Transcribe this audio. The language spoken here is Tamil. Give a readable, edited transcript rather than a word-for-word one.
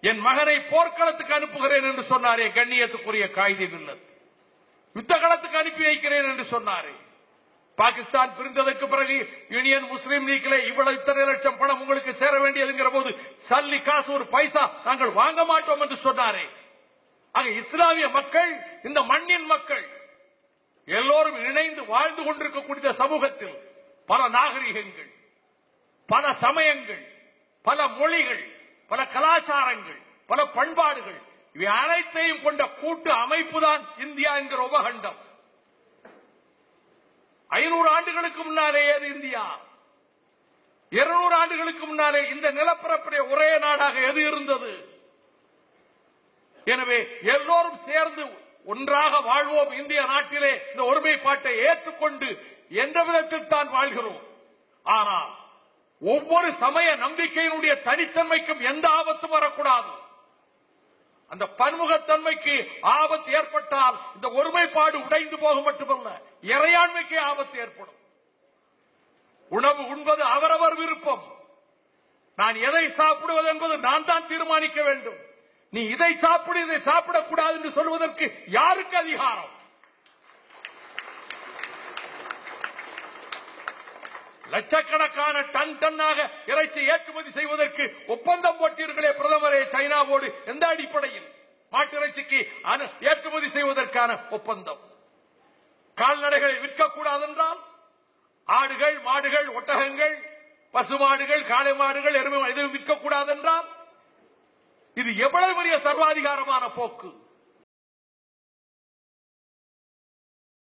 என் மகனை போர்க்களத்துக்கு அனுப்புகிறேன் என்று சொன்னாரே கண்ணியத்துக்குரிய காயிதே மில்லத், யுத்த களத்துக்கு அனுப்பி வைக்கிறேன் என்று சொன்னாரே. பாகிஸ்தான் பிரிந்ததற்கு பிறகு யூனியன் முஸ்லீம் லீக்ல இவ்வளவு இத்தனை லட்சம் பணம் உங்களுக்கு சேர வேண்டியதுங்கிற போது சல்லி காசு ஒரு பைசா நாங்கள் வாங்க மாட்டோம் என்று சொன்னாரே. ஆக இஸ்லாமிய மக்கள், இந்த மண்ணின் மக்கள் எல்லோரும் இணைந்து வாழ்ந்து கொண்டிருக்கக்கூடிய சமூகத்தில் பல நாகரிகங்கள், பல சமயங்கள், பல மொழிகள், பல கலாச்சாரங்கள், பல பண்பாடுகள், இவை அனைத்தையும் கொண்ட கூட்டு அமைப்பு தான் இந்தியா என்கிற உபகண்டம். 500 ஆண்டுகளுக்கு முன்னாலே ஏது இந்தியா? 200 ஆண்டுகளுக்கு முன்னாலே இந்த நிலப்பரப்பிலே ஒரே நாடாக எது இருந்தது? எனவே எல்லோரும் சேர்ந்து ஒன்றாக வாழ்வோம். இந்திய நாட்டிலே இந்த ஒருமைப்பாட்டை ஏற்றுக்கொண்டு எந்த விதத்தில் தான் வாழ்கிறோம். ஆனால் ஒவ்வொரு சமய நம்பிக்கையினுடைய தனித்தன்மைக்கும் எந்த ஆபத்தும் வரக்கூடாது. அந்த பன்முகத்தன்மைக்கு ஆபத்து ஏற்பட்டால் இந்த ஒருமைப்பாடு உடைந்து போக மட்டுமல்ல, இறையாண்மைக்கு ஆபத்து ஏற்படும். உணவு உண்பது அவரவர் விருப்பம். நான் எதை சாப்பிடுவது என்பது நான் தான் தீர்மானிக்க வேண்டும். நீ இதை சாப்பிடு, இதை சாப்பிடக்கூடாது என்று சொல்வதற்கு யாருக்கு அதிகாரம்? லட்சக்கணக்கான டன் டன்னாக இறைச்சி ஏற்றுமதி செய்வதற்கு ஒப்பந்தம் போட்டீர்களே பிரதமரே சைனாவோடு. எந்த அடிப்படையில்? மாட்டு இறைச்சிக்கு ஏற்றுமதி செய்வதற்கான ஒப்பந்தம். கால்நடைகளை விற்கக்கூடாது என்றால் ஆடுகள், மாடுகள், ஒட்டகங்கள், பசுமாடுகள், காளை மாடுகள், எருமை எதுவும் விற்கக்கூடாது என்றால் இது எவ்வளவு பெரிய சர்வாதிகாரமான போக்கு!